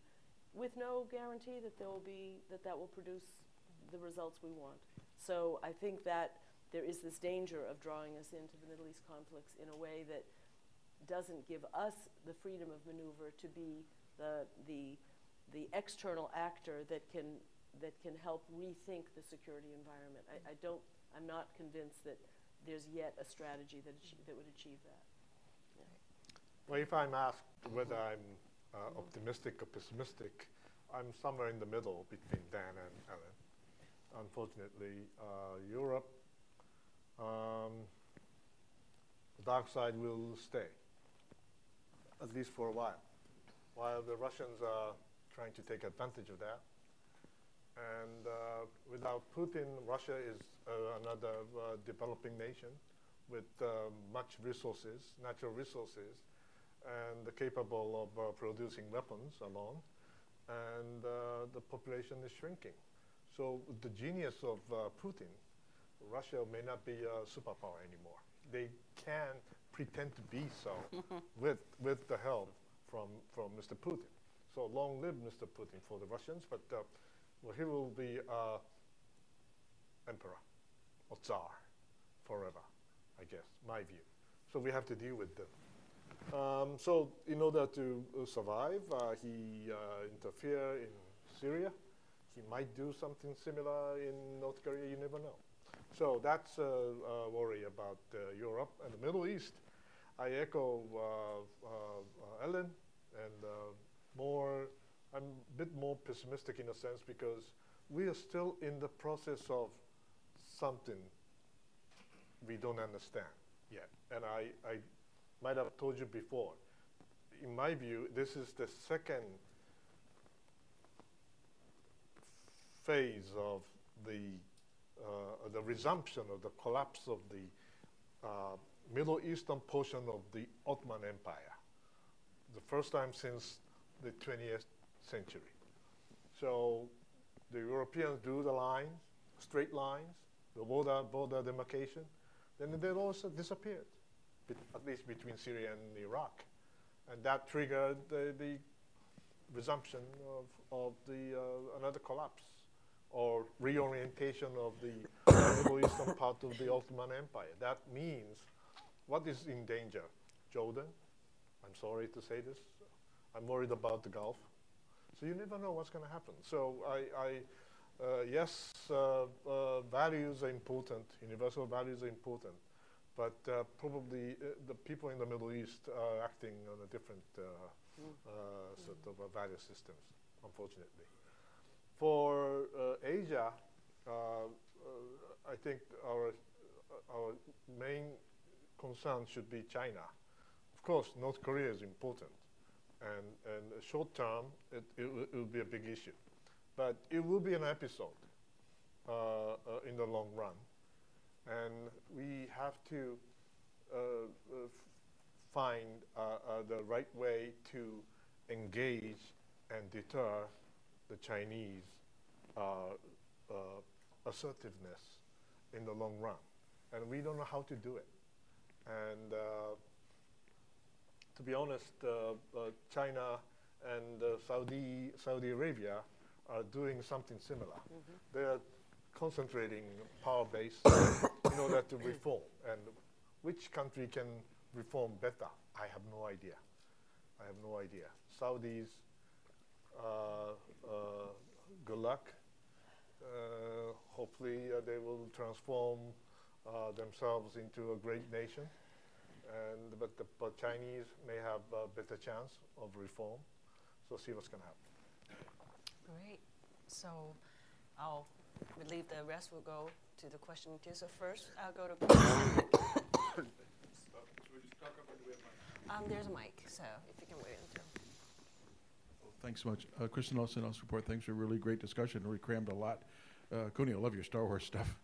with no guarantee that that will produce the results we want. So I think that there is this danger of drawing us into the Middle East conflicts in a way that doesn't give us the freedom of maneuver to be the external actor that can help rethink the security environment. I'm not convinced that there's yet a strategy that would achieve that. Yeah. Well, if I'm asked whether I'm optimistic or pessimistic, I'm somewhere in the middle between Dan and Ellen. Unfortunately, Europe, the dark side will stay, at least for a while the Russians are trying to take advantage of that. And without Putin, Russia is another developing nation with much resources, natural resources, and capable of producing weapons alone. And the population is shrinking. So the genius of Putin, Russia may not be a superpower anymore. They can pretend to be so with the help from Mr. Putin. So long live Mr. Putin for the Russians, but well, he will be emperor or tsar forever, I guess, my view. So we have to deal with them. So in order to survive, he interfered in Syria. He might do something similar in North Korea, you never know. So that's a worry about Europe and the Middle East. I echo Ellen, and I'm a bit more pessimistic in a sense because we are still in the process of something we don't understand yet. And I might have told you before, in my view, this is the second phase of the resumption of the collapse of the Middle Eastern portion of the Ottoman Empire. The first time since the 20th century. So the Europeans drew the lines, straight lines, the border demarcation, then they also disappeared, at least between Syria and Iraq. And that triggered the resumption of another collapse or reorientation of the Middle Eastern part of the Ottoman Empire. That means, what is in danger? Jordan, I'm sorry to say this, I'm worried about the Gulf. So you never know what's going to happen. So yes, values are important, universal values are important, but probably the people in the Middle East are acting on a different sort of value systems, unfortunately. For Asia, I think our main concern should be China. Of course, North Korea is important, and short term, it will be a big issue. But it will be an episode in the long run. And we have to find the right way to engage and deter the Chinese assertiveness in the long run. And we don't know how to do it. And to be honest, China and Saudi Arabia are doing something similar. Mm-hmm. They are concentrating power base in order to reform. And which country can reform better? I have no idea. Saudis, good luck. Hopefully they will transform themselves into a great nation. But Chinese may have a better chance of reform. So see what's going to happen. Great. So I'll leave the rest. Will go to the question queue. So first, I'll go to. There's a mic, so if you can wait until. Thanks so much. Kristen Olsen, House Report. Thanks for a really great discussion. We crammed a lot. Kuni, I love your Star Wars stuff.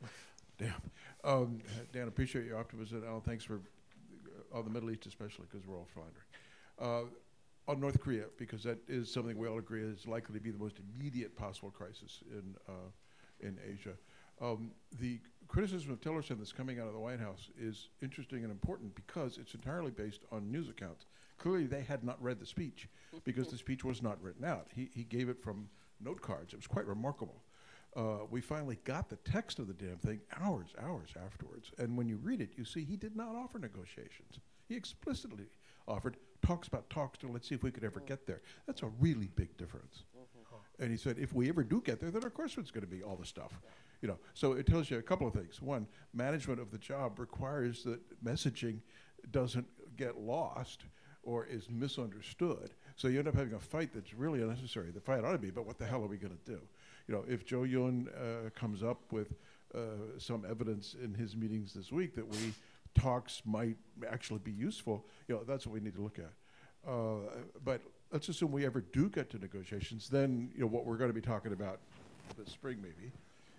Damn. Dan, appreciate your optimism. Al, thanks for all the Middle East, especially because we're all floundering. On North Korea, because that is something we all agree is likely to be the most immediate possible crisis in Asia. The criticism of Tillerson that's coming out of the White House is interesting and important because it's entirely based on news accounts. Clearly, they had not read the speech because the speech was not written out. He gave it from note cards. It was quite remarkable. We finally got the text of the damn thing hours afterwards. And when you read it, you see he did not offer negotiations. He explicitly offered talks about talks to let's see if we could ever get there. That's a really big difference. And he said, if we ever do get there, then of course it's going to be all the stuff. You know, so it tells you a couple of things. One, management of the job requires that messaging doesn't get lost or is misunderstood. So you end up having a fight that's really unnecessary. The fight ought to be, but what the hell are we going to do? You know, if Joe Yun comes up with some evidence in his meetings this week that talks might actually be useful, you know, that's what we need to look at. But let's assume we ever do get to negotiations, then, you know, what we're going to be talking about this spring maybe,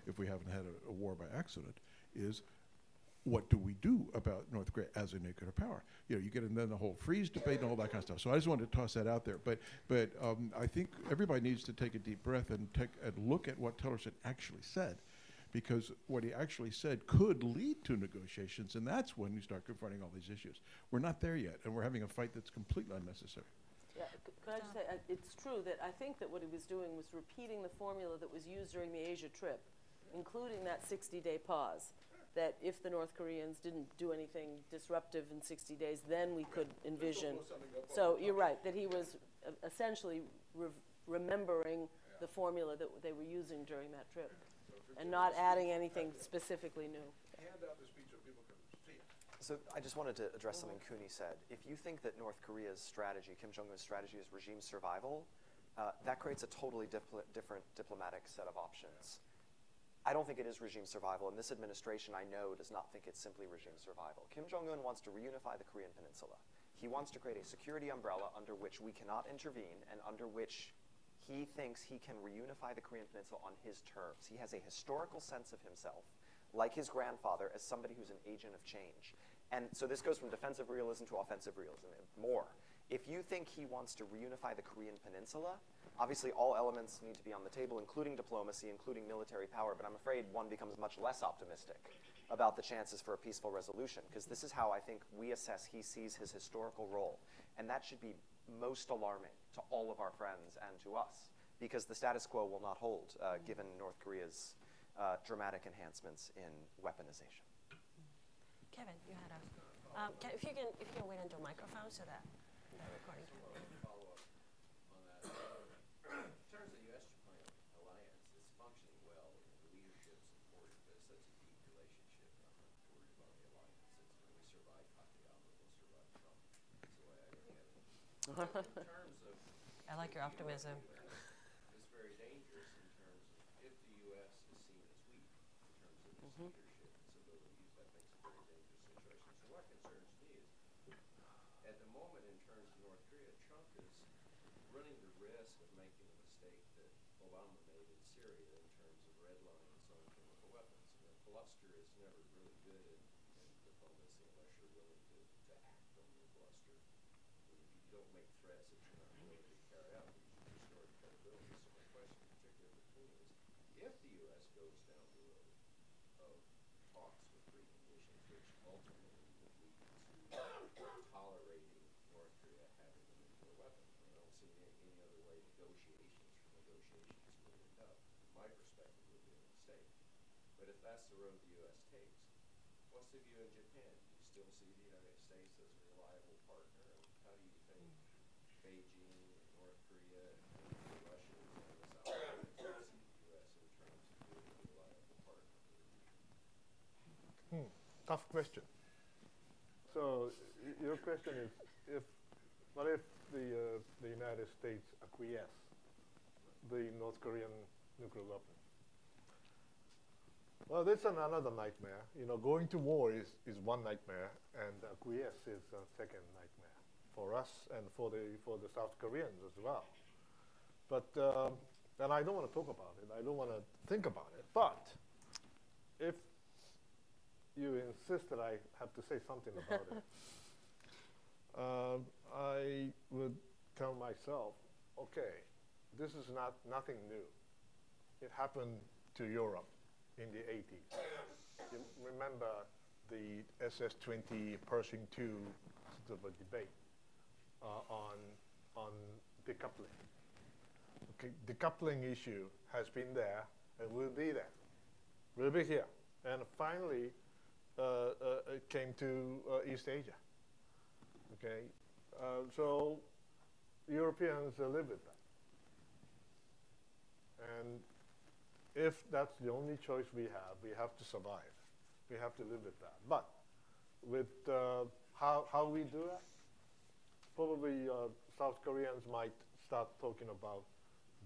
if we haven't had a war by accident, is what do we do about North Korea as a nuclear power? You know, you get in then the whole freeze debate and all that kind of stuff. So I just wanted to toss that out there. But I think everybody needs to take a deep breath and look at what Tillerson actually said, because what he actually said could lead to negotiations, and that's when you start confronting all these issues. We're not there yet, and we're having a fight that's completely unnecessary. Yeah, could I just say, it's true that I think that what he was doing was repeating the formula that was used during the Asia trip, including that 60-day pause, that if the North Koreans didn't do anything disruptive in 60 days, then we could envision. So you're right, that he was essentially remembering the formula that they were using during that trip and not adding anything specifically new. So I just wanted to address something Kuni said. If you think that North Korea's strategy, Kim Jong-un's strategy, is regime survival, that creates a totally different diplomatic set of options. I don't think it is regime survival, and this administration, I know, does not think it's simply regime survival. Kim Jong-un wants to reunify the Korean Peninsula. He wants to create a security umbrella under which we cannot intervene and under which he thinks he can reunify the Korean Peninsula on his terms. He has a historical sense of himself, like his grandfather, as somebody who's an agent of change. And so this goes from defensive realism to offensive realism and more. If you think he wants to reunify the Korean Peninsula, obviously all elements need to be on the table, including diplomacy, including military power, but I'm afraid one becomes much less optimistic about the chances for a peaceful resolution, because this is how I think we assess he sees his historical role. And that should be most alarming to all of our friends and to us, because the status quo will not hold, given North Korea's dramatic enhancements in weaponization. Kevin, you had a. If you can wait until microphone so that the recording can. Follow up on that. In terms of the U.S.-Japan alliance, it's functioning well. The leadership supported this. That's a deep relationship. I'm not worried about the alliance. When we survive Takayama, we'll survive Trump. That's the way I look at it. In terms of, I like your optimism. It's very dangerous in terms of if the U.S. is seen as weak in terms of its leadership. What concerns me is, at the moment, in terms of North Korea, Trump is running the risk of making a mistake that Obama made in Syria in terms of redlining its own chemical weapons. You know, bluster is never really good in diplomacy unless you're willing to act on your bluster. If you don't make threats that you're not willing to carry out, you destroy credibility. So my question, particularly for Kuni, is if the U.S. goes down the road of talks with preconditions, which ultimately tolerating North Korea having a nuclear weapon. I don't see any other way negotiations will end up. From my perspective, would be a mistake. But if that's the road the U.S. takes, what's the view in Japan? Do you still see the United States as a reliable partner? And how do you think Beijing, North Korea, and the Russians and the South Koreans see the U.S. in terms of being a reliable partner for the region? Tough question. So your question is, what if the United States acquiesce the North Korean nuclear weapon? Well, this is another nightmare. Going to war is one nightmare, and acquiesce is a second nightmare for us and for the South Koreans as well. But and I don't want to talk about it. I don't want to think about it. But if you insist that I have to say something about it, I would tell myself, okay, this is nothing new. It happened to Europe in the 80s. You remember the SS-20 Pershing II sort of a debate on decoupling. Okay, decoupling issue has been there and will be there. Will be here. And finally, it came to East Asia. Okay, so Europeans live with that. And if that's the only choice we have to survive. We have to live with that. But with how we do that, probably South Koreans might start talking about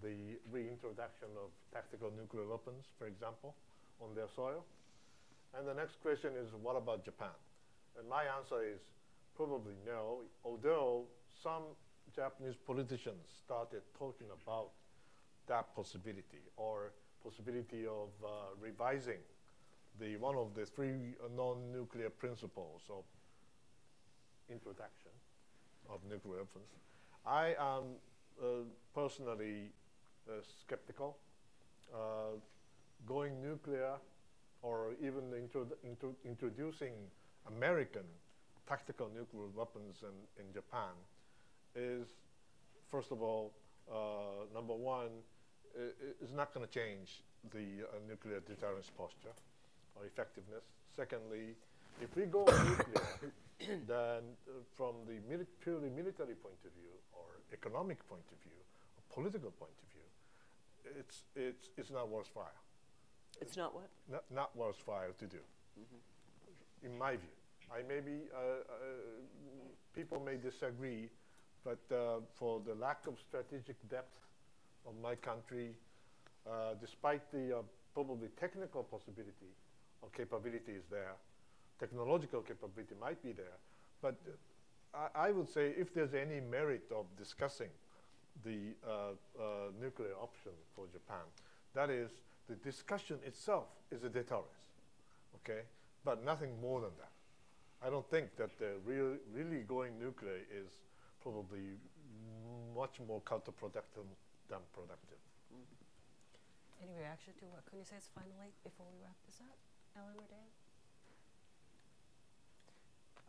the reintroduction of tactical nuclear weapons, for example, on their soil. And the next question is, what about Japan? And my answer is probably no, although some Japanese politicians started talking about that possibility, or possibility of revising one of the three non-nuclear principles of introduction of nuclear weapons. I am personally skeptical. Going nuclear, or even introducing American tactical nuclear weapons in Japan is, first of all, number one, is not going to change the nuclear deterrence posture or effectiveness. Secondly, if we go nuclear, then from the purely military point of view, or economic point of view, or political point of view, it's not worthwhile. It's not what? Not worthwhile to do, in my view. People may disagree, but for the lack of strategic depth of my country, despite the probably technical possibility or capability is there, technological capability might be there, but I would say if there's any merit of discussing the nuclear option for Japan, that is, the discussion itself is a deterrence, okay? But nothing more than that. I don't think that really going nuclear is probably much more counterproductive than productive. Any reaction to what Kuni says finally before we wrap this up? Ellen or Dan?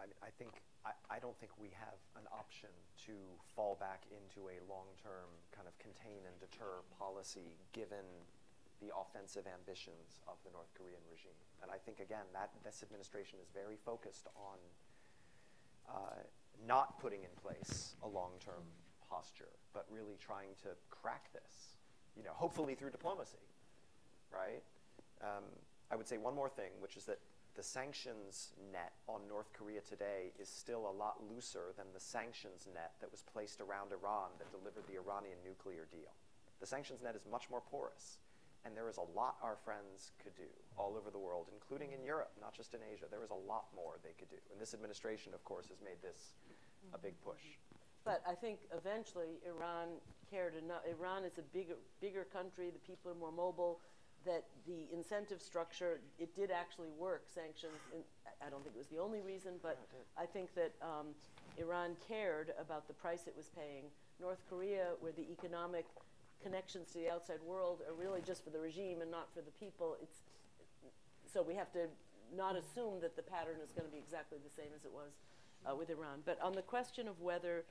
I don't think we have an option to fall back into a long-term kind of contain and deter policy given the offensive ambitions of the North Korean regime. And I think, again, that this administration is very focused on not putting in place a long-term posture, but really trying to crack this, hopefully through diplomacy, right? I would say one more thing, which is that the sanctions net on North Korea today is still a lot looser than the sanctions net that was placed around Iran that delivered the Iranian nuclear deal. The sanctions net is much more porous, and there is a lot our friends could do all over the world, including in Europe, not just in Asia. There is a lot more they could do. And this administration, of course, has made this a big push. But I think eventually Iran cared enough. Iran is a bigger country. The people are more mobile. That the incentive structure, it did actually work. Sanctions, I don't think it was the only reason, but I think that Iran cared about the price it was paying. North Korea, where the economic connections to the outside world are really just for the regime and not for the people, so we have to not assume that the pattern is going to be exactly the same as it was with Iran. But on the question of whether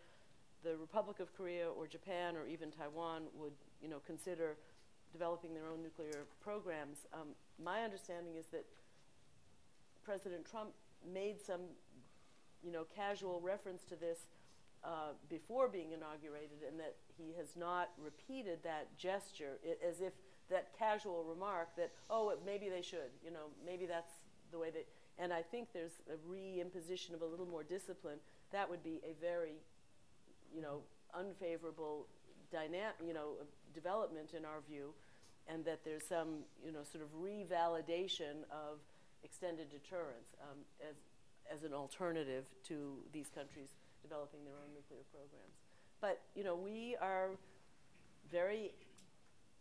the Republic of Korea or Japan or even Taiwan would consider developing their own nuclear programs, my understanding is that President Trump made some casual reference to this before being inaugurated, and that he has not repeated that gesture as if that casual remark that, oh, maybe they should, maybe that's the way they, and I think there's a reimposition of a little more discipline. That would be a very, unfavorable development in our view, and that there's some, sort of revalidation of extended deterrence as an alternative to these countries developing their own nuclear programs. But, we are very,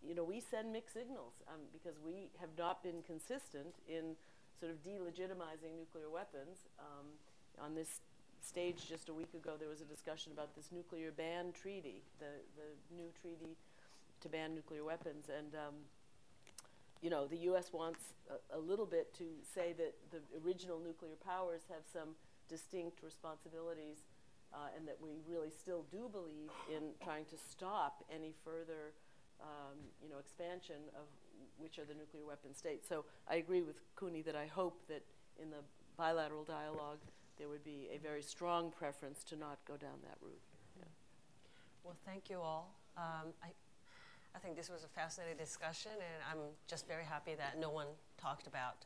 we send mixed signals because we have not been consistent in sort of delegitimizing nuclear weapons. On this stage just a week ago, there was a discussion about this nuclear ban treaty, the new treaty to ban nuclear weapons. And, the U.S. wants a little bit to say that the original nuclear powers have some distinct responsibilities and that we really still do believe in trying to stop any further expansion of which are the nuclear weapon states. So I agree with Kuni that I hope that in the bilateral dialogue there would be a very strong preference to not go down that route. Yeah. Well, thank you all. I think this was a fascinating discussion, and I'm just very happy that no one talked about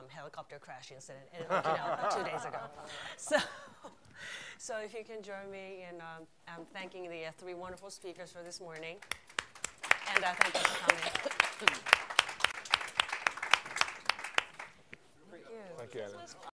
helicopter crash incident in Okinawa 2 days ago. So if you can join me in thanking the 3 wonderful speakers for this morning, and thank you for coming. Thank you, Anna.